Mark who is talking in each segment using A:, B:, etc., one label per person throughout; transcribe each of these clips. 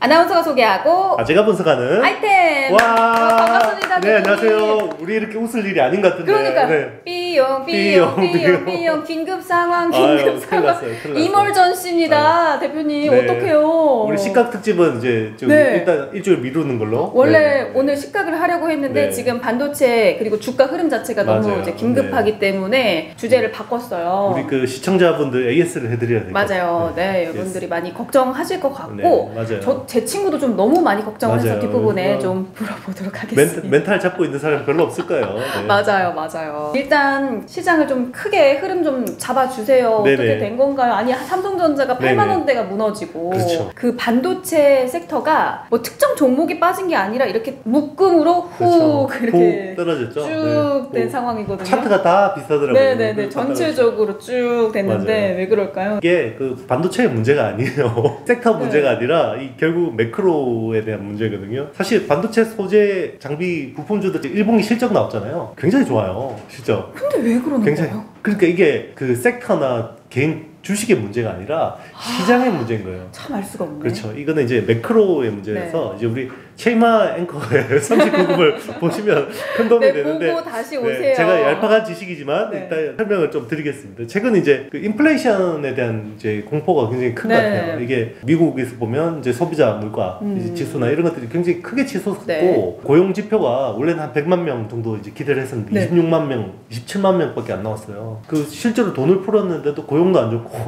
A: 아나운서가 소개하고
B: 제가 분석하는
A: 아이템!
B: 와
A: 반갑습니다.
B: 네, 안녕하세요. 우리 이렇게 웃을 일이 아닌 것 같은데.
A: 그러니까
B: 네.
A: 삐용 긴급 상황 긴급 상황 이멀전시입니다. 대표님
B: 네.
A: 어떡해요.
B: 우리 식각 특집은 이제 좀
A: 네.
B: 일단 일주일 미루는 걸로.
A: 원래
B: 네.
A: 오늘 식각을 하려고 했는데
B: 네.
A: 지금 반도체 그리고 주가 흐름 자체가 너무
B: 맞아요.
A: 이제 긴급하기 때문에 주제를 바꿨어요.
B: 우리 그 시청자분들 AS를 해드려야 돼요.
A: 맞아요. 네, 여러분들이 많이 걱정하실 것 같고
B: 맞아요.
A: 제 친구도 좀 너무 많이 걱정을 해서
B: 맞아요.
A: 뒷부분에 좀 물어보도록 하겠습니다.
B: 멘탈 잡고 있는 사람 별로 없을 거예요. 네.
A: 맞아요. 일단 시장을 좀 크게 흐름 좀 잡아주세요.
B: 네네.
A: 어떻게 된 건가요? 아니 삼성전자가 8만 원대가 무너지고
B: 그렇죠.
A: 그 반도체 섹터가 뭐 특정 종목이 빠진 게 아니라 이렇게 묶음으로 훅
B: 그렇죠.
A: 이렇게
B: 훅 떨어졌죠.
A: 쭉 된
B: 네.
A: 상황이거든요.
B: 차트가 다 비슷하더라고요.
A: 네네네. 전체적으로 쭉 됐는데
B: 맞아요.
A: 왜 그럴까요?
B: 이게 그 반도체의 문제가 아니에요. 섹터 문제가 아니라 이 결국 매크로에 대한 문제거든요. 사실 반도체 소재 장비 부품주들 1분기 실적 나왔잖아요. 굉장히 좋아요. 실적.
A: 근데 왜 그러는 거예요?
B: 그러니까 이게 그 섹터나 개인 주식의 문제가 아니라 시장의 문제인 거예요.
A: 참 알 수가 없네.
B: 그렇죠. 이거는 이제 매크로의 문제여서 이제 우리 체이마 앵커의 39급을 보시면 큰 도움이 되는데
A: 보고 다시 오세요.
B: 제가 얄팍한 지식이지만
A: 네.
B: 일단 설명을 좀 드리겠습니다. 최근 이제 그 인플레이션에 대한 이제 공포가 굉장히 큰 것 같아요. 이게 미국에서 보면 이제 소비자 물가 이제 지수나 이런 것들이 굉장히 크게 치솟았고 고용 지표가 원래는 한 100만 명 정도 이제 기대를 했었는데 26만 명, 27만 명밖에 안 나왔어요. 그 실제로 돈을 풀었는데도 고용도 안 좋고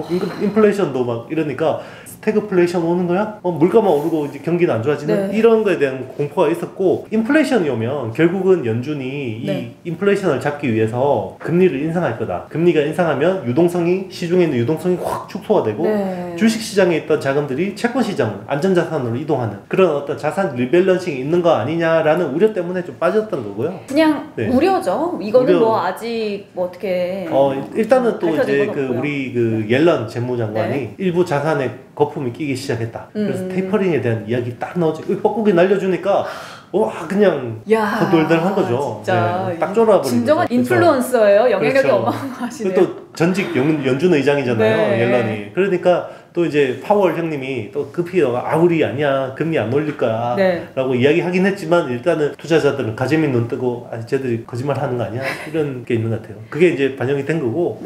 B: 인플레이션도 막 이러니까 스태그플레이션 오는 거야? 물가만 오르고 이제 경기는 안 좋아지는 이런 거에 대한 공포가 있었고 인플레이션이 오면 결국은 연준이 이 인플레이션을 잡기 위해서 금리를 인상할 거다. 금리가 인상하면 유동성이 시중에 있는 유동성이 확 축소화되고 주식시장에 있던 자금들이 채권시장 안전자산으로 이동하는 그런 어떤 자산 리밸런싱이 있는 거 아니냐라는 우려 때문에 좀 빠졌던 거고요.
A: 그냥 우려죠. 이거는
B: 우려.
A: 뭐 아직 뭐 어떻게
B: 일단은 또 이제 그
A: 없고요.
B: 우리 그 옐런 재무장관이 일부 자산에 거품이 끼기 시작했다. 그래서 테이퍼링에 대한 이야기 딱 나오지. 뻐꾸기 날려주니까 와 그냥 거덜덜한 거죠.
A: 진짜
B: 딱 쫄아버리는
A: 진정한
B: 거죠.
A: 인플루언서예요. 영향력이
B: 그렇죠.
A: 어마어마하시네요.
B: 또 전직 연준 의장이잖아요. 옐런이. 그러니까 또 이제 파월 형님이 또 급히 우리 아니야 금리 안 올릴 거야 라고 이야기하긴 했지만 일단은 투자자들은 가재미 눈 뜨고 쟤들이 거짓말 하는 거 아니야 이런 게 있는 것 같아요. 그게 이제 반영이 된 거고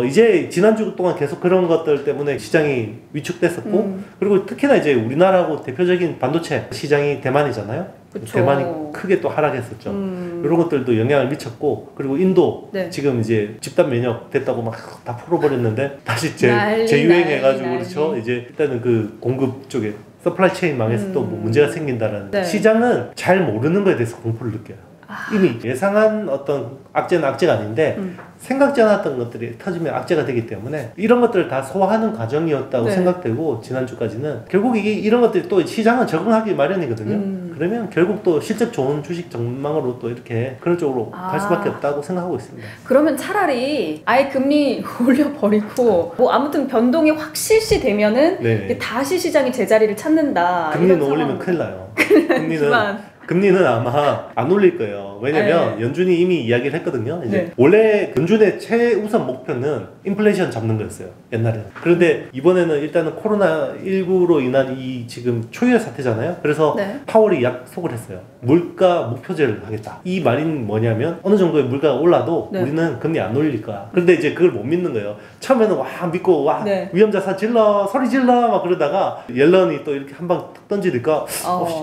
B: 이제 지난주 동안 계속 그런 것들 때문에 시장이 위축됐었고 그리고 특히나 이제 우리나라하고 대표적인 반도체 시장이 대만이잖아요.
A: 그쵸.
B: 대만이 크게 또 하락했었죠. 이런 것들도 영향을 미쳤고 그리고 인도 지금 이제 집단 면역 됐다고 막 다 풀어버렸는데 다시 재유행해가지고 그렇죠. 이제 일단은 그 공급 쪽에 서플라이 체인 망해서 또 뭐 문제가 생긴다라는 시장은 잘 모르는 거에 대해서 공포를 느껴요. 이미 예상한 어떤 악재는 악재가 아닌데 생각지 않았던 것들이 터지면 악재가 되기 때문에 이런 것들을 다 소화하는 과정이었다고 생각되고 지난주까지는 결국 이런 것들이 또 시장은 적응하기 마련이거든요. 그러면 결국 또 실적 좋은 주식 전망으로 또 이렇게 그런 쪽으로 갈 수밖에 없다고 생각하고 있습니다.
A: 그러면 차라리 아예 금리 올려버리고 뭐 아무튼 변동이 확 실시되면은 다시 시장이 제자리를 찾는다.
B: 금리는 올리면 큰일 나요. 금리는 아마 안 올릴 거예요. 왜냐면 연준이 이미 이야기를 했거든요. 이제 원래 연준의 최우선 목표는 인플레이션 잡는 거였어요. 옛날에는. 그런데 이번에는 일단은 코로나19로 인한 이 지금 초유의 사태잖아요. 그래서 파월이 약속을 했어요. 물가 목표제를 하겠다. 이 말인 뭐냐면 어느 정도의 물가가 올라도 우리는 금리 안 올릴 거야. 그런데 이제 그걸 못 믿는 거예요. 처음에는 믿고 위험자산 질러 소리 질러 막 그러다가 옐런이 또 이렇게 한 방 탁 던지니까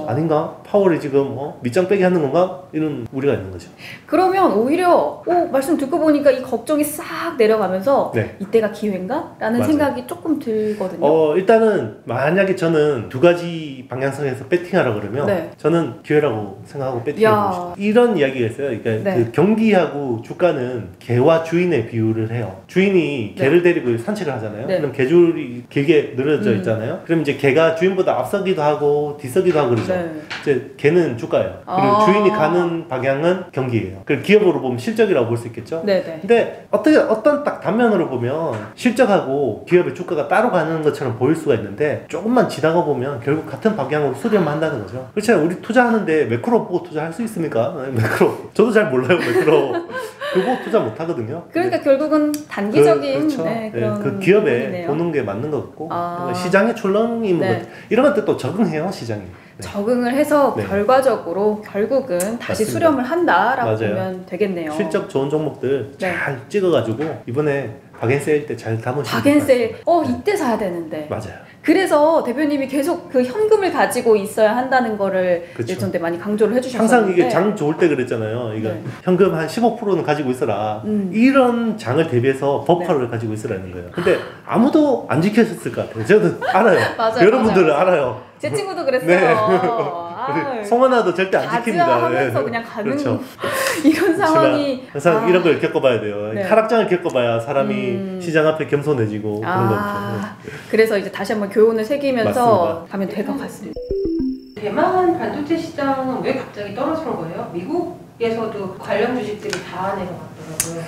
B: 아닌가? 파월이 지금 밑장 빼기 하는 건가? 이런 우려가 있는 거죠.
A: 그러면 오히려 말씀 듣고 보니까 이 걱정이 싹 내려가면서 이때가 기회인가? 라는 생각이 조금 들거든요.
B: 일단은 만약에 저는 두 가지 방향성에서 배팅하라 그러면 저는 기회라고 생각하고 배팅해보고 싶어요. 이런 이야기가 있어요. 그러니까 그 경기하고 주가는 개와 주인의 비유를 해요. 주인이 개를 데리고 산책을 하잖아요. 그럼 개줄이 길게 늘어져 있잖아요. 그럼 이제 개가 주인보다 앞서기도 하고 뒤서기도 하고 그러죠. 이제 개는 주가예요. 그리고 주인이 가는 방향은 경기예요. 그리고 기업으로 보면 실적이라고 볼 수 있겠죠. 근데 어떤 딱 단면으로 보면 실적하고 기업의 주가가 따로 가는 것처럼 보일 수가 있는데 조금만 지나가 보면 결국 같은 방향으로 수렴을 한다는 거죠. 그렇잖아요. 우리 투자하는데 매크로 보고 투자할 수 있습니까? 매크로 저도 잘 몰라요. 매크로 그거 투자 못 하거든요.
A: 그러니까 결국은 단기적인
B: 그렇죠.
A: 네, 그런
B: 그 기업에
A: 부분이네요.
B: 보는 게 맞는 것 같고 시장의 출렁이 네. 이런 것들 또 적응해요 시장이. 네.
A: 적응을 해서
B: 네.
A: 결과적으로 결국은 다시 맞습니다. 수렴을 한다라고 맞아요. 보면 되겠네요.
B: 실적 좋은 종목들
A: 네.
B: 잘 찍어가지고 이번에 박앤세일 때 잘 담으시면
A: 박앤세일 이때 사야 되는데
B: 맞아요.
A: 그래서 대표님이 계속 그 현금을 가지고 있어야 한다는 거를
B: 그렇죠.
A: 예전에 많이 강조를 해주셨는데
B: 항상 이게 장 좋을 때 그랬잖아요. 이거 네. 현금 한 15%는 가지고 있어라. 이런 장을 대비해서 버퍼를 네. 가지고 있으라는 거예요. 근데 아무도 안 지켜줬을 것 같아요. 저는 알아요.
A: 맞아요,
B: 여러분들은
A: 맞아요.
B: 알아요.
A: 제 친구도 그랬어요.
B: 송하나도 절대 안 지킵니다.
A: 하면서 그냥 가는 그렇죠. 이런 상황이
B: 항상 이런 걸 겪어봐야 돼요. 네. 하락장을 겪어봐야 사람이 시장 앞에 겸손해지고 그런 거죠.
A: 그래서 이제 다시 한번 교훈을 새기면서 맞습니다. 가면 될 것 같습니다.
C: 대만 반도체 시장은 왜 갑자기 떨어지는 거예요? 미국에서도 관련 주식들이 다 내려갔더라고요.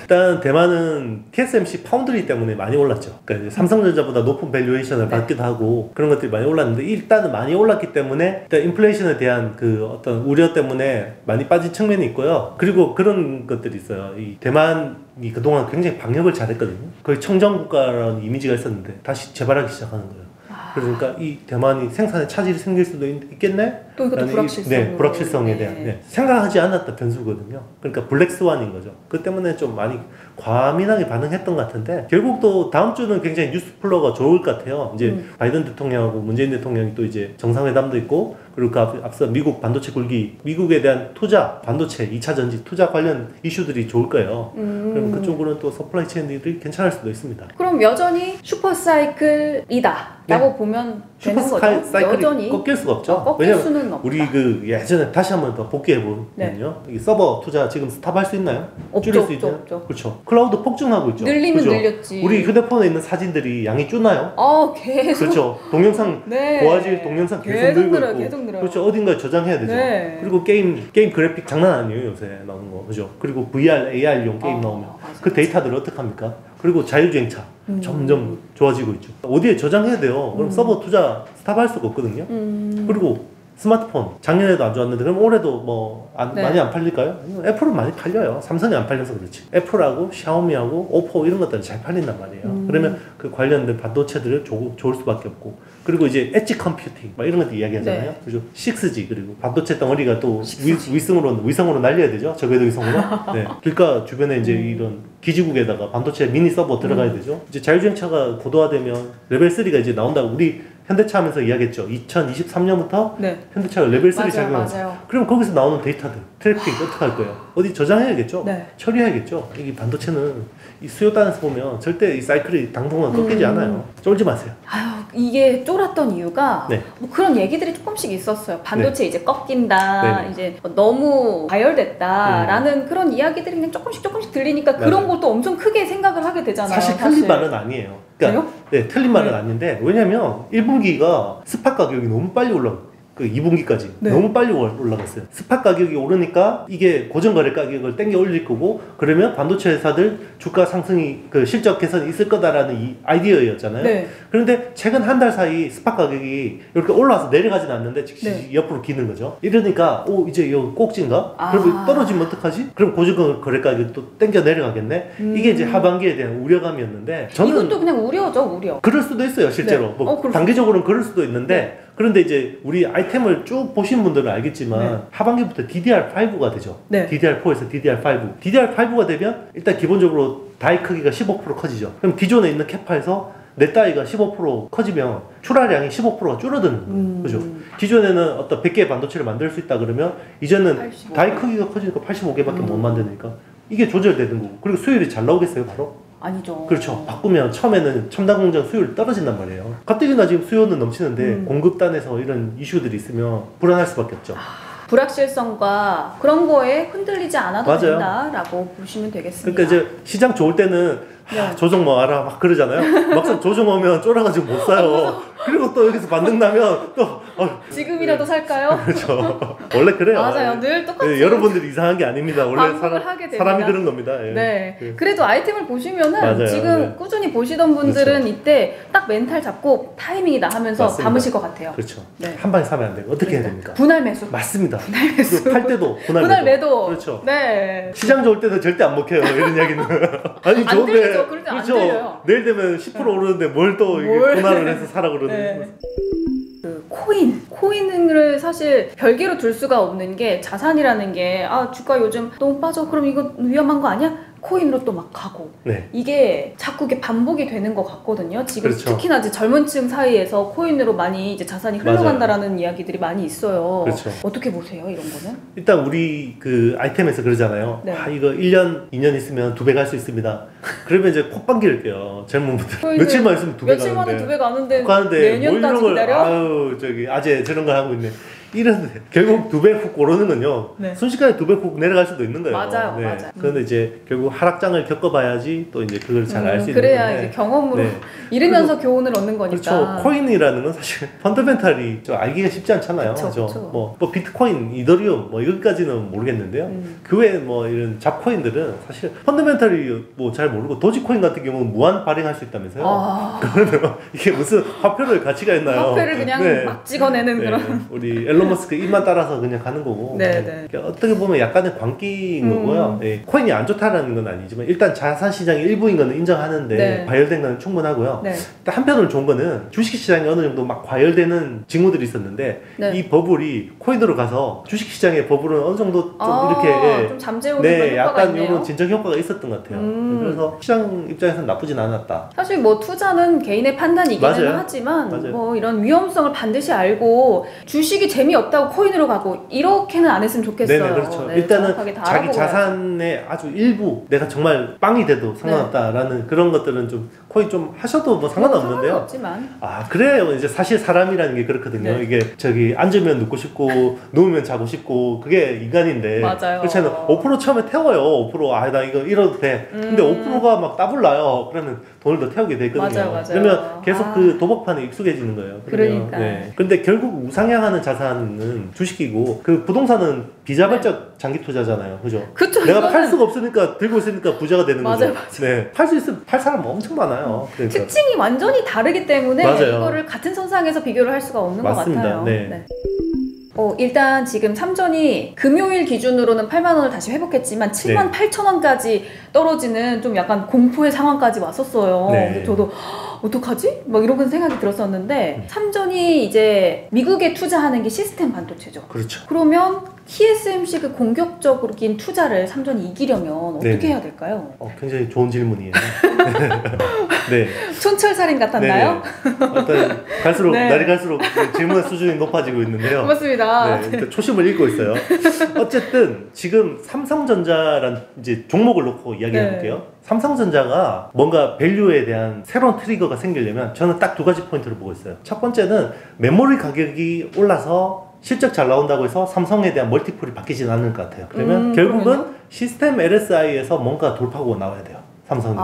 B: 일단 대만은 TSMC 파운드리 때문에 많이 올랐죠. 그러니까 이제 삼성전자보다 높은 밸류에이션을 받기도 하고 그런 것들이 많이 올랐는데 일단은 많이 올랐기 때문에 일단 인플레이션에 대한 그 어떤 우려 때문에 많이 빠진 측면이 있고요. 그리고 그런 것들이 있어요. 이 대만이 그동안 굉장히 방역을 잘했거든요. 거의 청정국가라는 이미지가 있었는데 다시 재발하기 시작하는 거예요. 그러니까 이 대만이 생산에 차질이 생길 수도 있겠네?
A: 또 이것도 불확실성.
B: 네, 불확실성에 대한 생각하지 않았던 변수거든요. 그러니까 블랙스완인 거죠. 그 때문에 좀 많이 과민하게 반응했던 것 같은데 결국 또 다음 주는 굉장히 뉴스 플로우가 좋을 것 같아요. 이제 바이든 대통령하고 문재인 대통령이 또 이제 정상회담도 있고 그리고 그 앞서 미국 반도체 굴기, 미국에 대한 투자, 반도체, 2차 전지 투자 관련 이슈들이 좋을 거예요. 그럼 그쪽으로는 또 서플라이 체인들이 괜찮을 수도 있습니다.
A: 그럼 여전히 슈퍼사이클이다 라고 보면 되는 거죠?
B: 슈퍼사이클이 꺾일 수가 없죠.
A: 꺾일 수는 없다.
B: 우리 그 예전에 다시 한번 더 복귀해보면요. 이 서버 투자 지금 스탑할 수 있나요? 줄일 수 있나요?
A: 없죠.
B: 그렇죠. 클라우드 폭증하고 있죠.
A: 늘리면
B: 그렇죠?
A: 늘렸지.
B: 우리 휴대폰에 있는 사진들이 양이 줄나요?
A: 계속.
B: 그렇죠. 동영상, 고화질 동영상 계속 늘고 있고.
A: 계속 늘어요.
B: 그렇죠. 어딘가에 저장해야 되죠.
A: 네.
B: 그리고 게임 그래픽 장난 아니에요 요새 나오는 거. 그죠? 그리고 VR, AR용 게임 나오면
A: 맞아.
B: 그 데이터들을 어떻게 합니까? 그리고 자율주행차 점점 좋아지고 있죠. 어디에 저장해야 돼요. 그럼 서버 투자 스탑할 수가 없거든요. 그리고 스마트폰 작년에도 안 좋았는데 그럼 올해도 뭐 많이 안 팔릴까요? 애플은 많이 팔려요. 삼성이 안 팔려서 그렇지. 애플하고 샤오미하고 오포 이런 것들은 잘 팔린단 말이에요. 그러면 그 관련된 반도체들을 좋을 수밖에 없고 그리고 이제 엣지 컴퓨팅 막 이런 것들 이야기하잖아요. 그죠? 6G 그리고 반도체 덩어리가 또 위성으로 날려야 되죠. 저궤도 위성으로. 네. 길가 주변에 이제 이런 기지국에다가 반도체 미니 서버 들어가야 되죠. 이제 자율주행차가 고도화되면 레벨 3가 이제 나온다고 우리 현대차 하면서 이야기했죠. 2023년부터 현대차가 레벨 3 적용하면서 그럼 거기서 나오는 데이터들 트래픽 어떻게 할 거예요? 어디 저장해야겠죠? 처리해야겠죠? 이 반도체는 이 수요 단에서 보면 절대 이 사이클이 당분간 꺾이지 않아요. 쫄지 마세요.
A: 이게 쫄았던 이유가 뭐 그런 얘기들이 조금씩 있었어요. 반도체 이제 꺾인다, 이제 너무 과열됐다라는 그런 이야기들이 그냥 조금씩 들리니까 그런 것도 엄청 크게 생각을 하게 되잖아요.
B: 사실 틀린 말은 아니에요. 그러니까, 틀린 말은 아닌데 왜냐면 1분기가 스팟 가격이 너무 빨리 올라가요. 그 2분기까지 너무 빨리 올라갔어요. 스팟 가격이 오르니까 이게 고정거래 가격을 땡겨 올릴 거고 그러면 반도체 회사들 주가 상승이 그 실적 개선이 있을 거다라는 이 아이디어였잖아요. 그런데 최근 한 달 사이 스팟 가격이 이렇게 올라와서 내려가진 않는데 옆으로 기는 거죠. 이러니까 이제 이거 꼭지인가? 그럼 떨어지면 어떡하지? 그럼 고정거래 가격이 또 땡겨 내려가겠네? 이게 이제 하반기에 대한 우려감이었는데 저는
A: 이것도 그냥 우려죠, 우려.
B: 그럴 수도 있어요, 실제로. 뭐 단기적으로는 그럴 수도 있는데 그런데 이제 우리 아이템을 쭉 보신 분들은 알겠지만 하반기부터 DDR5가 되죠. DDR4에서 DDR5. DDR5가 되면 일단 기본적으로 다이 크기가 15% 커지죠. 그럼 기존에 있는 캐파에서 내 다이가 15% 커지면 출하량이 15%가 줄어드는 거죠. 그죠? 기존에는 어떤 100개의 반도체를 만들 수 있다 그러면 이제는 85. 다이 크기가 커지니까 85개밖에 못 만드니까 이게 조절되는 거고 그리고 수율이 잘 나오겠어요 바로?
A: 아니죠.
B: 그렇죠. 바꾸면 처음에는 첨단 공장 수율 떨어진단 말이에요. 가뜩이나 지금 수요는 넘치는데 공급단에서 이런 이슈들이 있으면 불안할 수밖에 없죠.
A: 불확실성과 그런 거에 흔들리지 않아도 된다라고 보시면 되겠습니다.
B: 그러니까 이제 시장 좋을 때는 조정 뭐 알아 막 그러잖아요. 막상 조정 오면 쫄아가지고 못 사요. 그리고 또 여기서 반등 나면 또
A: 지금이라도 살까요?
B: 그렇죠. 원래 그래요.
A: 맞아요. 늘 똑같이.
B: 여러분들이 이상한 게 아닙니다. 원래
A: 하게
B: 사람이 그런 겁니다.
A: 네. 그래도 아이템을 보시면은
B: 맞아요.
A: 지금 꾸준히 보시던 분들은 그렇죠. 이때 딱 멘탈 잡고 타이밍이다 하면서 맞습니다. 담으실 것 같아요.
B: 그렇죠. 한 방에 사면 안 돼요. 어떻게 해야 됩니까?
A: 분할 매수.
B: 맞습니다.
A: 분할 매수.
B: 팔 때도
A: 분할 매도.
B: 그렇죠.
A: 네.
B: 시장 좋을 때는 절대 안 먹혀요. 이런 이야기는. 아니
A: 안
B: 좋은데.
A: 들리죠. 그럴 때 안
B: 그렇죠.
A: 들려요.
B: 내일 되면 10% 오르는데 뭘 또 분할을 해서 사라 그러는.
A: 네. 그 코인을 사실 별개로 둘 수가 없는 게 자산이라는 게 주가 요즘 너무 빠져 그럼 이거 위험한 거 아니야? 코인으로 또 막 가고
B: 네.
A: 이게 자꾸 이게 반복이 되는 것 같거든요. 지금
B: 그렇죠.
A: 특히나 이제 젊은 층 사이에서 코인으로 많이 이제 자산이 흘러간다라는 맞아요. 이야기들이 많이 있어요.
B: 그렇죠.
A: 어떻게 보세요, 이런 거는?
B: 일단 우리 그 아이템에서 그러잖아요.
A: 네.
B: 이거 1년, 2년 있으면 2배 갈 수 있습니다. 그러면 이제 콧방귀를 껴요. 젊은 분들. 며칠만 있으면 2배 가는데.
A: 며칠 만에 2배 가는데 내년까지 기다려?
B: 아재 저런 걸 하고 있네. 이런데 결국 2배 훅 오르는 건요.
A: 네.
B: 순식간에 2배 훅 내려갈 수도 있는 거예요.
A: 맞아요.
B: 네.
A: 맞아요.
B: 그런데 이제 결국 하락장을 겪어봐야지 또 이제 그걸 잘 알 수 있는
A: 그래야
B: 건데.
A: 이제 경험으로 잃으면서 교훈을 얻는 거니까.
B: 그렇죠. 코인이라는 건 사실 펀더멘탈이 좀 알기가 쉽지 않잖아요. 그렇죠. 뭐 비트코인, 이더리움 뭐 여기까지는 모르겠는데요. 그 외에 뭐 이런 잡코인들은 사실 펀더멘탈이 뭐 잘 모르고 도지코인 같은 경우는 무한 발행할 수 있다면서요. 그러면 이게 무슨 화폐를 가치가 있나요?
A: 화폐를 그냥 막 찍어내는 그런.
B: 우리 앨런 머스크 입만 따라서 그냥 가는 거고. 어떻게 보면 약간의 광기인 거고요. 코인이 안 좋다라는 건 아니지만 일단 자산 시장의 일부인 거는 인정하는데 과열된 건 충분하고요. 한편으로 좋은 거는 주식시장이 어느 정도 막 과열되는 징후들이 있었는데 이 버블이 코인으로 가서 주식시장의 버블은 어느 정도 좀 이렇게
A: 좀 잠재우는 그런 효과가
B: 약간
A: 있네요.
B: 이런 진정 효과가 있었던 것 같아요. 그래서 시장 입장에서는 나쁘진 않았다.
A: 사실 뭐 투자는 개인의 판단이기는 하지만 뭐 이런 위험성을 반드시 알고 주식이 재미없다고 코인으로 가고 이렇게는 안 했으면 좋겠어요.
B: 네네, 그렇죠. 일단은 자기 자산의 아주 일부 내가 정말 빵이 돼도 상관없다라는 그런 것들은 좀 코인 좀 하셔도 뭐 상관없는데요.
A: 없지만.
B: 그래요. 이제 사실 사람이라는 게 그렇거든요. 이게 앉으면 눕고 싶고 누우면 자고 싶고 그게 인간인데.
A: 맞아요.
B: 그렇잖아요. 5% 처음에 태워요. 5%. 나 이거 이러도 돼. 근데 5%가 막 따블나요. 그러면 돈을 더 태우게 되거든요.
A: 맞아요.
B: 그러면 계속 그 도박판에 익숙해지는 거예요.
A: 그러니까.
B: 근데 결국 우상향하는 자산은 주식이고 그 부동산은 비자발적 장기 투자잖아요. 그죠?
A: 그쵸,
B: 내가 팔 수가 없으니까 들고 있으니까 부자가 되는 거죠.
A: 맞아요.
B: 네. 팔 수 있으면 팔 사람 엄청 많아요. 그러니까.
A: 특징이 완전히 다르기 때문에
B: 맞아요.
A: 이거를 같은 선상에서 비교를 할 수가 없는
B: 맞습니다.
A: 것 같아요.
B: 네.
A: 일단 지금 삼전이 금요일 기준으로는 8만 원을 다시 회복했지만 7만 8천 원까지 떨어지는 좀 약간 공포의 상황까지 왔었어요. 근데 저도 어떡하지? 막 이런 생각이 들었었는데 삼전이 이제 미국에 투자하는 게 시스템 반도체죠.
B: 그렇죠.
A: 그러면 TSMC 그 공격적인 투자를 삼전이 이기려면 어떻게 해야 될까요?
B: 굉장히 좋은 질문이에요. 네.
A: 촌철살인 같았나요?
B: 어떤 갈수록 날이 갈수록 질문 수준이 높아지고 있는데요.
A: 맞습니다.
B: 초심을 잃고 있어요. 어쨌든 지금 삼성전자란 이제 종목을 놓고 이야기해 볼게요. 삼성전자가 뭔가 밸류에 대한 새로운 트리거가 생기려면 저는 딱 두 가지 포인트를 보고 있어요. 첫 번째는 메모리 가격이 올라서 실적 잘 나온다고 해서 삼성에 대한 멀티플이 바뀌진 않을 것 같아요. 그러면 결국은 시스템 LSI에서 뭔가 돌파구가 나와야 돼요. 삼성이.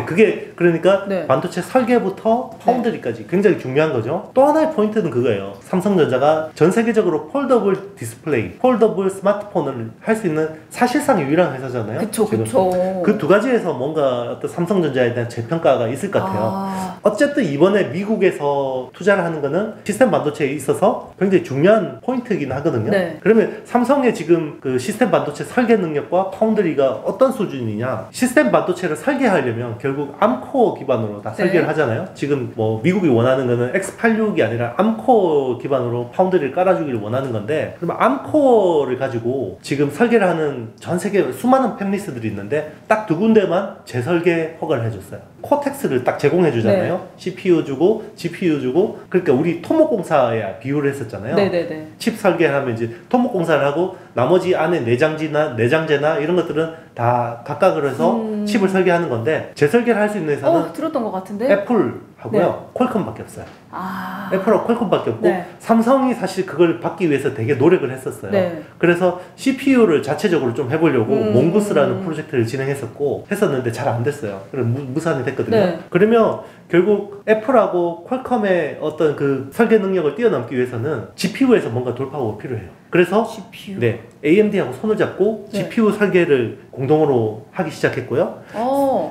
B: 그게 그러니까 반도체 설계부터 파운드리까지 굉장히 중요한 거죠. 또 하나의 포인트는 그거예요. 삼성전자가 전 세계적으로 폴더블 디스플레이, 폴더블 스마트폰을 할 수 있는 사실상 유일한 회사잖아요.
A: 그쵸.
B: 그 두 가지에서 뭔가 어떤 삼성전자에 대한 재평가가 있을 것 같아요. 어쨌든 이번에 미국에서 투자를 하는 거는 시스템 반도체에 있어서 굉장히 중요한 포인트이긴 하거든요. 그러면 삼성의 지금 그 시스템 반도체 설계 능력과 파운드리가 어떤 수준이냐. 시스템 반도체 를 설계하려면 결국 암코어 기반으로 다 설계를 하잖아요. 지금 뭐 미국이 원하는 거는 X86이 아니라 암코어 기반으로 파운드리를 깔아주기를 원하는 건데 그러면 암코어를 가지고 지금 설계를 하는 전 세계 수많은 팹리스들이 있는데 딱 두 군데만 재설계 허가를 해줬어요. 코텍스를 딱 제공해 주잖아요. CPU 주고 GPU 주고 그러니까 우리 토목공사에 비유를 했었잖아요. 칩 설계하면 이제 토목공사를 하고 나머지 안에 내장재나 이런 것들은 다 각각을 해서 칩을 설계하는 건데 재설계를 할 수 있는 회사는
A: 들었던 것 같은데?
B: 애플하고 하고요. 퀄컴밖에 없어요.
A: 아.
B: 애플하고 퀄컴밖에 없고
A: 네.
B: 삼성이 사실 그걸 받기 위해서 되게 노력을 했었어요.
A: 네.
B: 그래서 CPU를 자체적으로 좀 해보려고 몽구스라는 프로젝트를 했었는데 잘 안 됐어요. 그래서 무산이 됐거든요.
A: 네.
B: 그러면 결국 애플하고 퀄컴의 어떤 그 설계 능력을 뛰어넘기 위해서는 GPU에서 뭔가 돌파구가 필요해요. 그래서
A: GPU.
B: 네, AMD하고 손을 잡고
A: 네.
B: GPU 설계를 공동으로 하기 시작했고요.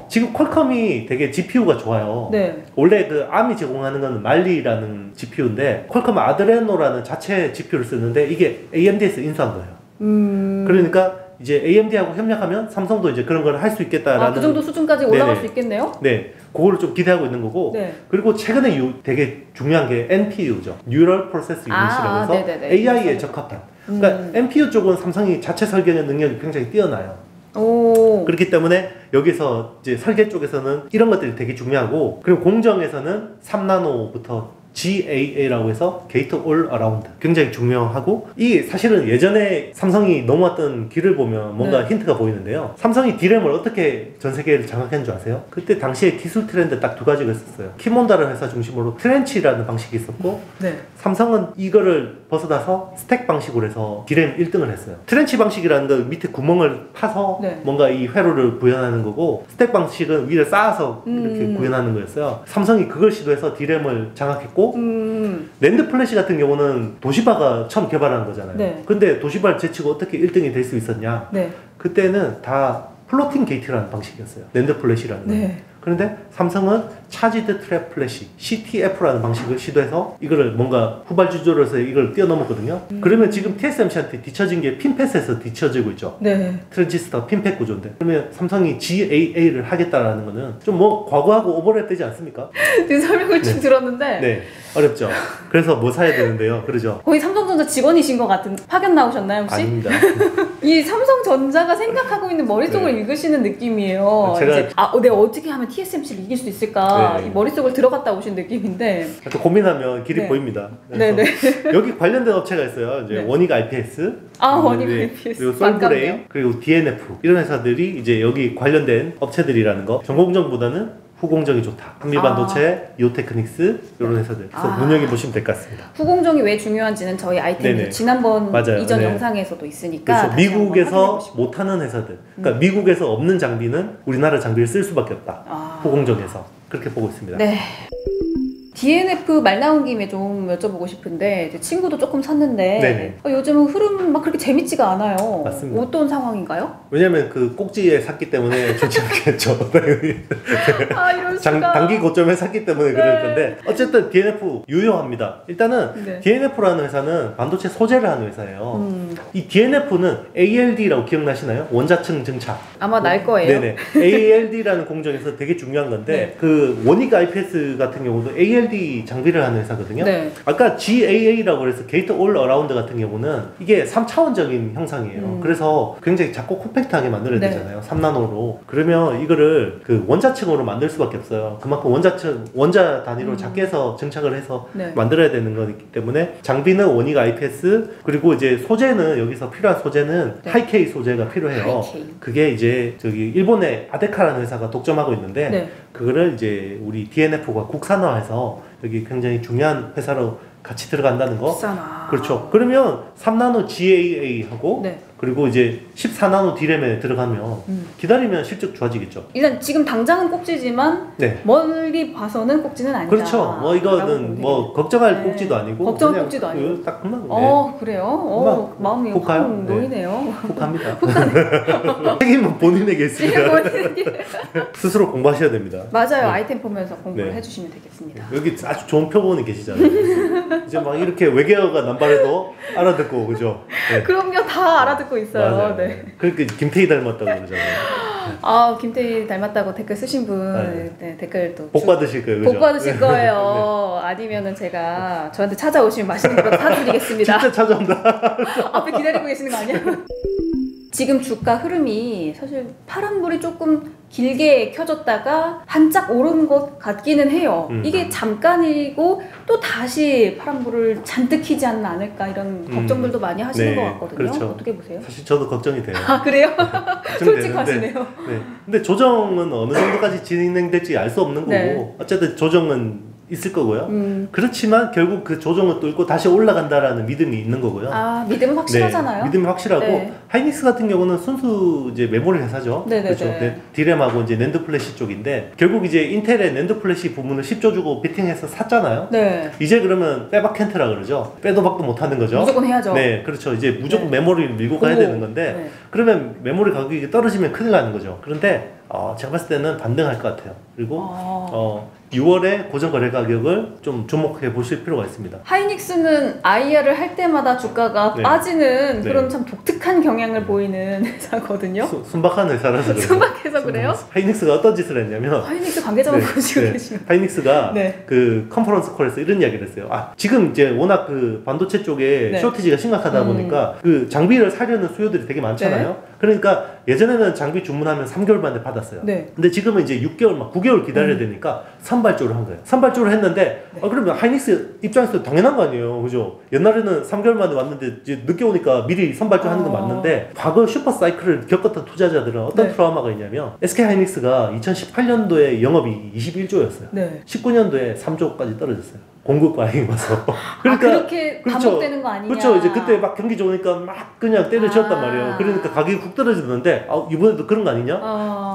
B: 지금 퀄컴이 되게 GPU가 좋아요.
A: 네.
B: 원래 그 ARM이 제공하는 건 말리라는 GPU인데 퀄컴은 아드레노라는 자체 GPU를 쓰는데 이게 AMD에서 인수한 거예요. 그러니까 이제 AMD하고 협력하면 삼성도 이제 그런 걸 할 수 있겠다라는.
A: 그 정도 수준까지 올라갈 수 있겠네요?
B: 네. 그거를 좀 기대하고 있는 거고.
A: 네.
B: 그리고 최근에 되게 중요한 게 NPU죠. Neural Process Unit이라고 해서 AI에 적합한. 그러니까 NPU 쪽은 삼성이 자체 설계 능력이 굉장히 뛰어나요. 그렇기 때문에 여기서 이제 설계 쪽에서는 이런 것들이 되게 중요하고, 그리고 공정에서는 3나노부터 GAA라고 해서 Gate All Around 굉장히 중요하고, 이게 사실은 예전에 삼성이 넘어왔던 길을 보면 뭔가 힌트가 보이는데요. 삼성이 D램을 어떻게 전 세계를 장악했는 줄 아세요? 그때 당시에 기술 트렌드 딱 두 가지가 있었어요. 키몬다라는 회사 중심으로 트렌치라는 방식이 있었고, 삼성은 이거를 벗어나서 스택 방식으로 해서 D램 1등을 했어요. 트렌치 방식이라는 건 밑에 구멍을 파서 뭔가 이 회로를 구현하는 거고, 스택 방식은 위를 쌓아서 이렇게 구현하는 거였어요. 삼성이 그걸 시도해서 D램을 장악했고, 랜드 플래시 같은 경우는 도시바가 처음 개발한 거잖아요. 근데 도시바를 제치고 어떻게 1등이 될 수 있었냐? 그때는 다 플로팅 게이트라는 방식이었어요. 랜드 플래시라는 거. 그런데 삼성은 차지드 트랩 플래시 CTF라는 방식을 시도해서 이거를 뭔가 후발주자로서 이걸 뛰어넘었거든요. 그러면 지금 TSMC한테 뒤처진 게 핀팻에서 뒤처지고 있죠. 트랜지스터 핀팻 구조인데, 그러면 삼성이 GAA를 하겠다라는 거는 좀 뭐 과거하고 오버랩되지 않습니까?
A: 지금 설명을 쭉 들었는데
B: 어렵죠. 그래서 뭐 사야 되는데요. 그러죠.
A: 거의 삼성전자 직원이신 것 같은. 파견 나오셨나요 혹시?
B: 아닙니다.
A: 이 삼성전자가 생각하고 있는 머릿속을 읽으시는 느낌이에요.
B: 제가
A: 이제 내가 어떻게 하면 TSMC를 이길 수 있을까? 이 머릿속을 들어갔다 오신 느낌인데,
B: 또 고민하면 길이 보입니다. 여기 관련된 업체가 있어요. 이제 원익 IPS,
A: 원익 IPS,
B: 그리고 솔브레인, 그리고 DNF 이런 회사들이 이제 여기 관련된 업체들이라는 거. 전공정보다는 후공정이 좋다. 한미반도체, 이오테크닉스 이런 회사들. 그래서 눈여겨보시면 될 것 같습니다.
A: 후공정이 왜 중요한지는 저희 아이템 지난번 이전 영상에서도 있으니까.
B: 그렇죠. 미국에서 못하는 회사들. 그러니까 미국에서 없는 장비는 우리나라 장비를 쓸 수밖에 없다. 후공정에서. 그렇게 보고 있습니다.
A: DNF 말 나온 김에 좀 여쭤보고 싶은데, 제 친구도 조금 샀는데 요즘은 흐름 막 그렇게 재밌지가 않아요.
B: 맞습니다.
A: 어떤 상황인가요?
B: 왜냐면 그 꼭지에 샀기 때문에 좋지 않겠죠.
A: 이럴 수가.
B: 단기 고점에 샀기 때문에 그럴 건데, 어쨌든 DNF 유효합니다. 일단은 DNF라는 회사는 반도체 소재를 하는 회사예요. 이 DNF는 ALD라고 기억나시나요? 원자층 증차.
A: 아마 날 거예요.
B: ALD라는 공정에서 되게 중요한 건데, 그 원익 IPS 같은 경우도 ALD 장비를 하는 회사거든요. 아까 GAA라고 해서 게이트 올 어라운드 같은 경우는 이게 3차원적인 형상이에요. 그래서 굉장히 작고 콤팩트하게 만들어야 되잖아요. 3나노로. 그러면 이거를 그 원자층으로 만들 수밖에 없어요. 그만큼 원자 단위로 작게 해서 증착을 해서 만들어야 되는 거기 때문에, 장비는 원익 IPS, 그리고 이제 소재는 여기서 필요한 소재는 하이케이 소재가 필요해요. 그게 이제 저기 일본의 아데카라는 회사가 독점하고 있는데, 그거를 이제 우리 DNF가 국산화해서 여기 굉장히 중요한 회사로 같이 들어간다는 거. 그렇죠. 그러면 3나노 GAA하고 그리고 이제 14나노 D램에 들어가면 기다리면 실적 좋아지겠죠.
A: 일단 지금 당장은 꼭지지만 멀리 봐서는 꼭지는 아니다.
B: 그렇죠. 뭐 이거는 뭐 걱정할 꼭지도 아니고,
A: 걱정할 꼭지도 아니고
B: 딱 그만.
A: 그래요? 마음이 확 놓이네요.
B: 혹합니다. 책임은 본인에게 있습니다. 스스로 공부하셔야 됩니다.
A: 맞아요. 아이템 보면서 공부를 해주시면 되겠습니다.
B: 여기 아주 좋은 표본이 계시잖아요. 이제 막 이렇게 외계어가 남발해도 알아듣고, 그죠?
A: 그럼요. 다 알아듣고 있어요.
B: 맞아요. 그러니까 김태희 닮았다고 그러잖아요.
A: 김태희 닮았다고 댓글 쓰신 분 댓글 또
B: 복 받으실 거예요. 그죠?
A: 복 받으실 거예요. 아니면은 제가 저한테 찾아오시면 맛있는 거 사드리겠습니다.
B: 진짜 찾아온다.
A: 앞에 기다리고 계시는 거 아니야? 지금 주가 흐름이 사실 파란불이 조금 길게 켜졌다가 반짝 오른 것 같기는 해요. 이게 잠깐이고 또 다시 파란불을 잔뜩 켜지 않을까 이런 걱정들도 많이 하시는 것 같거든요.
B: 그렇죠.
A: 어떻게 보세요?
B: 사실 저도 걱정이 돼요.
A: 아 그래요? 솔직하시네요.
B: 네. 근데 조정은 어느 정도까지 진행될지 알 수 없는 거고
A: 네.
B: 어쨌든 조정은 있을 거고요. 그렇지만 결국 그 조정을 뚫고 다시 올라간다라는 믿음이 있는 거고요.
A: 아 믿음은 확실하잖아요.
B: 네, 믿음이 확실하고
A: 네.
B: 하이닉스 같은 경우는 순수 이제 메모리 회사죠.
A: 네네네.
B: 그렇죠. 네, 디램하고 이제 낸드 플래시 쪽인데 결국 이제 인텔의 낸드 플래시 부분을 10조 주고 비팅해서 샀잖아요.
A: 네.
B: 이제 그러면 빼박 캔트라 그러죠. 빼도 박도 못 하는 거죠.
A: 무조건 해야죠.
B: 네, 그렇죠. 이제 무조건
A: 네.
B: 메모리를 밀고 가야 되는 건데
A: 네.
B: 그러면 메모리 가격이 떨어지면 큰일 나는 거죠. 그런데 제가 봤을 때는 반등할 것 같아요. 그리고 6월에 고정 거래 가격을 좀 주목해 보실 필요가 있습니다.
A: 하이닉스는 IR을 할 때마다 주가가
B: 네.
A: 빠지는
B: 네.
A: 그런 참 독특한 경향을 보이는 회사거든요.
B: 순박한 회사라서 그래요.
A: 순박해서 그래요?
B: 하이닉스가 어떤 짓을 했냐면
A: 하이닉스 관계자만 보시고 계시면
B: 하이닉스가
A: 네.
B: 그 컨퍼런스 콜에서 이런 이야기를 했어요. 지금 이제 워낙 그 반도체 쪽에
A: 네.
B: 쇼티지가 심각하다 보니까 그 장비를 사려는 수요들이 되게 많잖아요.
A: 네.
B: 그러니까 예전에는 장비 주문하면 3개월 만에 받았어요.
A: 네.
B: 근데 지금은 이제 6개월 막 9개월 기다려야 되니까 선발주를 한 거예요. 선발주를 했는데 그러면 하이닉스 입장에서 당연한 거 아니에요. 그죠? 옛날에는 3개월 만에 왔는데 이제 늦게 오니까 미리 선발주 하는 건 맞는데 과거 슈퍼 사이클을 겪었던 투자자들은 어떤
A: 네.
B: 트라우마가 있냐면 SK 하이닉스가 2018년도에 영업이 21조였어요.
A: 네.
B: 19년도에 3조까지 떨어졌어요. 공급 과잉이 와서.
A: 그렇게 반복되는 거 아니냐.
B: 그렇죠. 이제 그때 막 경기 좋으니까 막 그냥 때려치웠단 말이에요. 그러니까 가격이 훅 떨어지는데 이번에도 그런 거 아니냐?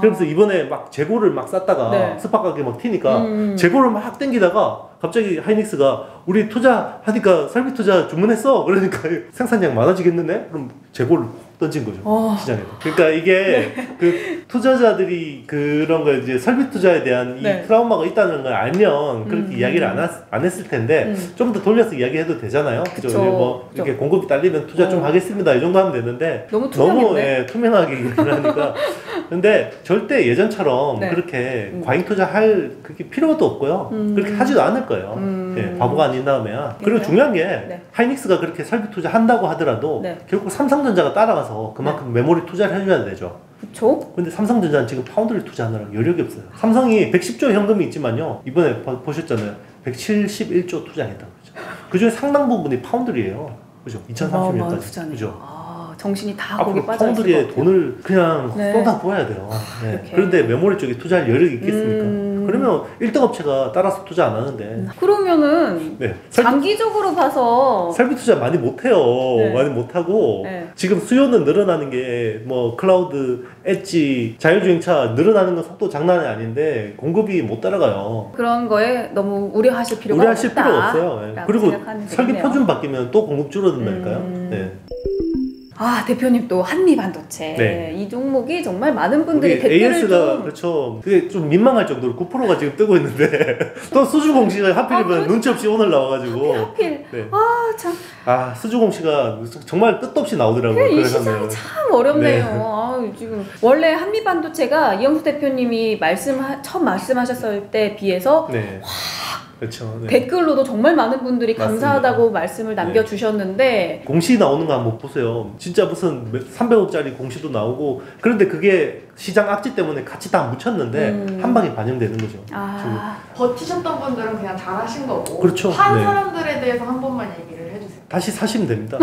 B: 그러면서 이번에 막 재고를 막 쌌다가
A: 네.
B: 스팟 가격이 막 튀니까 재고를 막 땡기다가 갑자기 하이닉스가 우리 투자하니까 설비 투자 주문했어. 그러니까 생산량 많아지겠는데? 그럼 재고를 던진 거죠. 시장에서. 그러니까 이게 그 투자자들이 그런 거 이제 설비 투자에 대한 이
A: 네.
B: 트라우마가 있다는 걸 알면 그렇게 이야기를 안 했을 텐데 좀 더 돌려서 이야기해도 되잖아요. 그죠? 뭐 이렇게 공급이 딸리면 투자 좀 하겠습니다. 이 정도 하면 되는데
A: 너무 투명했네.
B: 투명하게 얘기를 하니까 근데 절대 예전처럼
A: 네.
B: 그렇게 과잉 투자할 그게 필요도 없고요. 그렇게 하지도 않을 거예요. 예, 바보가 아닌 다음에야. 그리고 중요한 게
A: 네.
B: 하이닉스가 그렇게 설비 투자 한다고 하더라도
A: 네.
B: 결국 삼성전자가 따라가서 그만큼 메모리 투자를 해줘야 되죠.
A: 그렇죠.
B: 근데 삼성전자는 지금 파운드리 투자하느라 여력이 없어요. 삼성이 110조 현금이 있지만요. 이번에 보셨잖아요. 171조 투자했다고 그죠. 그 중에 상당 부분이 파운드리예요. 그죠? 2030년까지. 그죠?
A: 정신이 다 거기 빠져 있을
B: 파운드리에
A: 것 같아요.
B: 돈을 그냥
A: 네.
B: 쏟아부어야 돼요. 네. 그런데 메모리 쪽에 투자할 여력이 있겠습니까? 그러면 1등 업체가 따라서 투자 안 하는데.
A: 그러면은
B: 네.
A: 장기적으로 봐서
B: 설비 투자 많이 못해요.
A: 네.
B: 많이 못하고
A: 네.
B: 지금 수요는 늘어나는 게 뭐 클라우드, 엣지, 자율주행차 늘어나는 건 속도 장난이 아닌데 공급이 못 따라가요.
A: 그런 거에 너무 우려하실 필요가
B: 우려하실
A: 없다.
B: 필요 없어요. 네. 그리고 설비
A: 되겠네요.
B: 표준 바뀌면 또 공급 줄어든다니까요. 네.
A: 대표님 또 한미 반도체
B: 네.
A: 이 종목이 정말 많은 분들이
B: 우리
A: 댓글을
B: AS가
A: 좀
B: 그렇죠. 그게 좀 민망할 정도로 9%가 지금 뜨고 있는데 또 수주 공시가 하필이면 눈치 없이 오늘 나와가지고
A: 하필
B: 네.
A: 참
B: 수주 공시가 정말 끝도 없이 나오더라고요.
A: 이
B: 그래서
A: 시장이 참 어렵네요. 지금 원래 한미 반도체가 이영수 대표님이 처음 말씀하셨을 때 비해서
B: 네. 그렇죠. 네.
A: 댓글로도 정말 많은 분들이
B: 맞습니다.
A: 감사하다고 말씀을 남겨주셨는데
B: 공시 나오는 거 한번 보세요. 진짜 무슨 300억짜리 공시도 나오고 그런데 그게 시장 악재 때문에 같이 다 묻혔는데 한 방에 반영되는 거죠.
D: 버티셨던 분들은 그냥 잘하신 거고
B: 그렇죠.
D: 한
B: 네.
D: 사람들에 대해서 한 번만 얘기를 해주세요.
B: 다시 사시면 됩니다.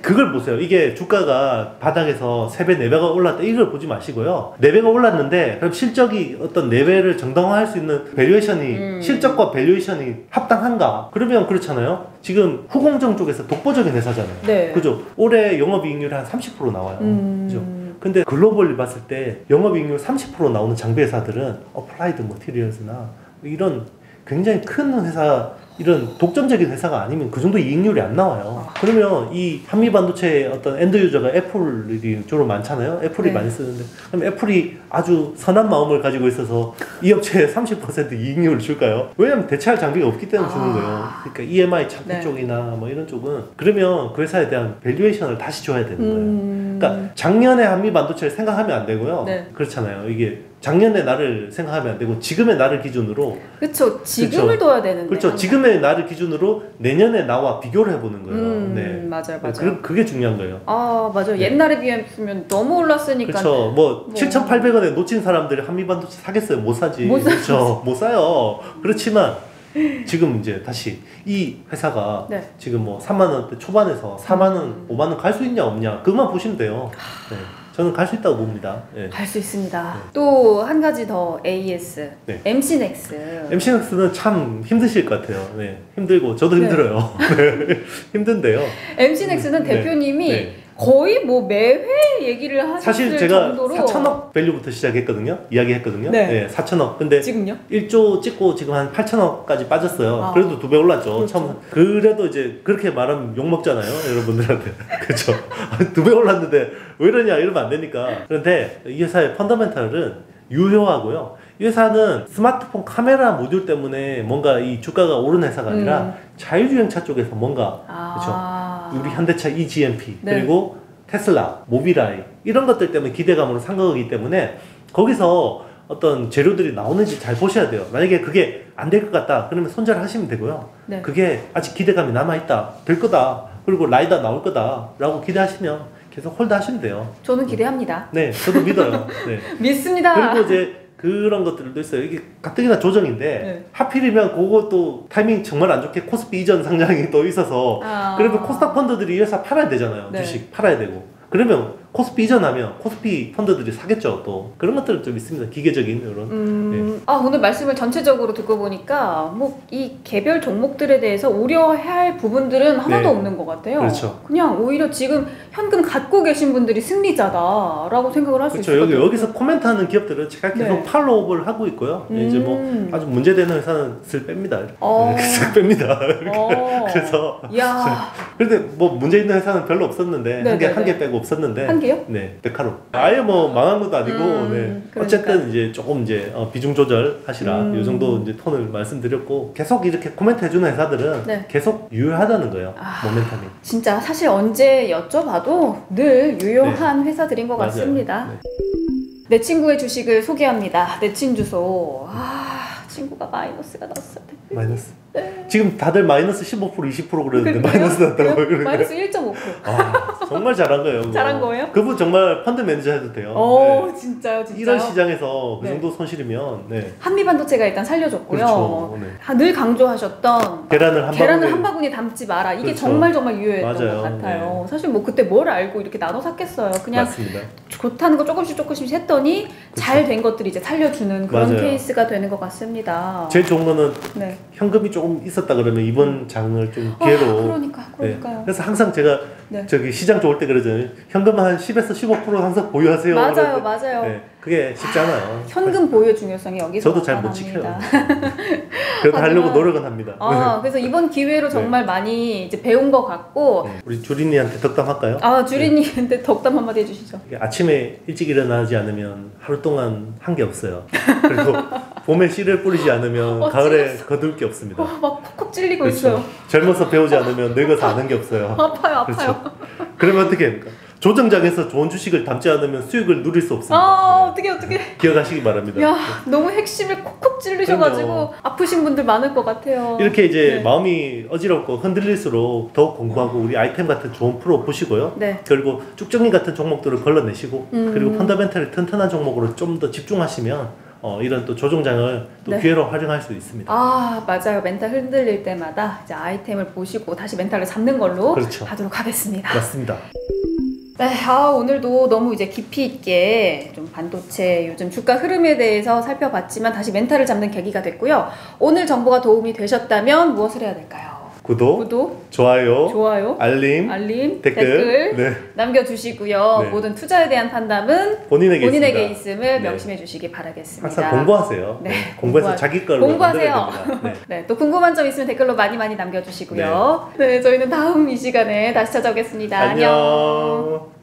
B: 그걸 보세요. 이게 주가가 바닥에서 3배, 4배가 올랐다. 이걸 보지 마시고요. 4배가 올랐는데 그럼 실적이 어떤 4배를 정당화할 수 있는 밸류에이션이 실적과 밸류에이션이 합당한가? 그러면 그렇잖아요. 지금 후공정 쪽에서 독보적인 회사잖아요.
A: 네.
B: 그죠? 올해 영업이익률이 한 30% 나와요. 그죠? 근데 글로벌리 봤을 때 영업이익률 30% 나오는 장비 회사들은 어플라이드 머티리얼스나 이런 굉장히 큰 회사 이런 독점적인 회사가 아니면 그 정도 이익률이 안 나와요. 그러면 이 한미 반도체의 어떤 엔드 유저가 애플이 주로 많잖아요. 애플이
A: 네.
B: 많이 쓰는데 그럼 애플이 아주 선한 마음을 가지고 있어서 이 업체에 30% 이익률을 줄까요? 왜냐면 대체할 장비가 없기 때문에 주는 거예요. 그러니까 EMI 차트
A: 네.
B: 쪽이나 뭐 이런 쪽은 그러면 그 회사에 대한 밸류에이션을 다시 줘야 되는 거예요. 그러니까 작년에 한미 반도체를 생각하면 안 되고요.
A: 네.
B: 그렇잖아요. 이게 작년의 나를 생각하면 안 되고 지금의 나를 기준으로
A: 그렇죠. 지금을 둬야 되는데.
B: 그렇죠. 항상. 지금의 나를 기준으로 내년의 나와 비교를 해보는 거예요. 네.
A: 맞아요.
B: 그게 중요한 거예요.
A: 아 맞아요.
B: 네.
A: 옛날에 비하면 너무 올랐으니까.
B: 그렇죠. 뭐 7,800원에 놓친 사람들이 한미 반도체 사겠어요? 못 사지. 그렇죠. 못 사요. 그렇지만 지금 이제 다시 이 회사가
A: 네.
B: 지금 뭐 3만 원대 초반에서 4만 원, 5만 원 갈 수 있냐 없냐 그것만 보시면 돼요. 네. 저는 갈 수 있다고 봅니다. 네.
A: 갈 수 있습니다.
B: 네.
A: 또 한 가지 더 AS,
B: 네.
A: MC넥스.
B: MC넥스는 참 힘드실 것 같아요. 네. 힘들고 저도 힘들어요. 네. 힘든데요.
A: MC넥스는
B: 네.
A: 대표님이
B: 네.
A: 거의 뭐 매회 얘기를 하셨을
B: 사실 제가
A: 정도로
B: 4천억 밸류부터 시작했거든요. 이야기했거든요.
A: 네.
B: 네, 4천억. 근데
A: 지금요?
B: 1조 찍고 지금 한 8천억까지 빠졌어요.
A: 아.
B: 그래도 2배 올랐죠.
A: 그렇죠.
B: 처음. 그래도 이제 그렇게 말하면 욕 먹잖아요. 여러분들한테. 그렇죠. 2배 올랐는데 왜 이러냐 이러면 안 되니까. 그런데 이 회사의 펀더멘탈은 유효하고요. 이 회사는 스마트폰 카메라 모듈 때문에 뭔가 이 주가가 오른 회사가 아니라 자율주행차 쪽에서 뭔가 그렇죠. 우리 현대차 eGMP
A: 네.
B: 그리고 테슬라, 모비라이 이런 것들 때문에 기대감으로 산 거기 때문에 거기서 어떤 재료들이 나오는지 잘 보셔야 돼요. 만약에 그게 안 될 것 같다 그러면 손절하시면 되고요.
A: 네.
B: 그게 아직 기대감이 남아있다, 될 거다, 그리고 라이다 나올 거다 라고 기대하시면 계속 홀드 하시면 돼요.
A: 저는 기대합니다.
B: 네, 저도 믿어요. 네.
A: 믿습니다.
B: 그리고 이제 그런 것들도 있어요. 이게 가뜩이나 조정인데
A: 네.
B: 하필이면 그것도 타이밍 정말 안 좋게 코스피 이전 상장이 또 있어서 그러면 코스닥 펀드들이 이 회사 팔아야 되잖아요.
A: 네.
B: 주식 팔아야 되고 그러면 코스피 이전하면 코스피 펀드들이 사겠죠. 또 그런 것들은 좀 있습니다. 기계적인 이런. 네.
A: 아 오늘 말씀을 전체적으로 듣고 보니까 뭐 이 개별 종목들에 대해서 우려할 부분들은 하나도
B: 네.
A: 없는 것 같아요.
B: 그렇죠.
A: 그냥 오히려 지금 현금 갖고 계신 분들이 승리자다라고 생각을 할 수 있을 것 같아요.
B: 여기서 코멘트하는 기업들은 제가 계속
A: 네.
B: 팔로우업을 하고 있고요. 이제 뭐 아주 문제되는 회사는 슬 뺍니다. 슬 뺍니다. 그래서
A: 야.
B: 그런데 뭐 문제 있는 회사는 별로 없었는데 한 개 빼고 없었는데
A: 한 개요?
B: 네, 베카로. 아예 뭐 망한 것도 아니고 네.
A: 그러니까.
B: 어쨌든 이제 조금 이제 비중 조절 하시라 이 정도 이제 톤을 말씀드렸고 계속 이렇게 코멘트 해주는 회사들은
A: 네.
B: 계속 유효하다는 거예요. 모멘텀이.
A: 진짜 사실 언제 여쭤봐도 늘 유효한 회사들인 것
B: 맞아요.
A: 같습니다.
B: 네.
A: 내 친구의 주식을 소개합니다. 내 친주소. 친구가 마이너스가 났어요.
B: 마이너스. 지금 다들 마이너스 15% 20% 그러는데 마이너스 났다고 그러는
A: 마이너스 1.5%.
B: 정말 잘한 거예요. 그거.
A: 잘한 거예요?
B: 그분 정말 펀드 매니저 해도 돼요. 네.
A: 진짜요?
B: 이런 시장에서 그
A: 네.
B: 정도 손실이면 네.
A: 한미반도체가 일단 살려줬고요.
B: 그렇죠. 네.
A: 늘 강조하셨던
B: 계란을
A: 한 바구니에 담지 마라. 이게
B: 그렇죠.
A: 정말 유효했던
B: 맞아요.
A: 것 같아요.
B: 네.
A: 사실 뭐 그때 뭘 알고 이렇게 나눠 샀겠어요. 그냥
B: 맞습니다.
A: 좋다는 거 조금씩 했더니 잘 된 것들이 이제 살려주는 그런
B: 맞아요.
A: 케이스가 되는 것 같습니다.
B: 제일 좋은 거는
A: 네.
B: 현금이 조금 있었다 그러면 이번 장을 좀 기회로
A: 그러니까요.
B: 네. 그래서 항상 제가 저기 시장 좋을 때 그러잖아요. 현금 한 10에서 15% 항상 보유하세요.
A: 맞아요.
B: 네. 그게 쉽지 않아요.
A: 현금 보유의 중요성이 여기서
B: 저도 잘 못 지켜요. 그래도 하려고 노력은 합니다.
A: 그래서 이번 기회로 정말 많이 이제 배운 것 같고
B: 우리 주린이한테 덕담할까요?
A: 주린이한테 덕담 한마디 해주시죠.
B: 아침에 일찍 일어나지 않으면 하루 동안 한 게 없어요. 그리고 봄에 씨를 뿌리지 않으면 가을에 거둘 게 없습니다.
A: 막 콕콕 찔리고
B: 그렇죠.
A: 있어요.
B: 젊어서 배우지 않으면 늙어서 아는 게 없어요.
A: 아파요.
B: 그렇죠. 그러면 어떻게 합니까? 조정장에서 좋은 주식을 담지 않으면 수익을 누릴 수 없습니다.
A: 어떻게.
B: 기억하시기 바랍니다.
A: 야, 너무 핵심을 콕콕 찔르셔가지고
B: 그럼요.
A: 아프신 분들 많을 것 같아요.
B: 이렇게 이제 마음이 어지럽고 흔들릴수록 더 공부하고 우리 아이템 같은 좋은 프로 보시고요.
A: 네.
B: 그리고 쭉정리 같은 종목들을 걸러내시고 그리고 펀더멘털이 튼튼한 종목으로 좀 더 집중하시면 이런 또 조정장을 또 기회로 활용할 수 있습니다.
A: 맞아요. 멘탈 흔들릴 때마다 이제 아이템을 보시고 다시 멘탈을 잡는 걸로 하도록 하겠습니다.
B: 맞습니다.
A: 네, 오늘도 너무 이제 깊이 있게 좀 반도체 요즘 주가 흐름에 대해서 살펴봤지만 다시 멘탈을 잡는 계기가 됐고요. 오늘 정보가 도움이 되셨다면 무엇을 해야 될까요? 구독, 좋아요, 알림, 댓글 남겨주시고요. 모든 투자에 대한 판단은 본인에게 있음을 명심해 주시기 바라겠습니다.
B: 항상 공부하세요. 공부해서 자기 걸로
A: 공부하세요. 또 궁금한 점 있으면 댓글로 많이 남겨주시고요. 저희는 다음 이 시간에 다시 찾아오겠습니다. 안녕.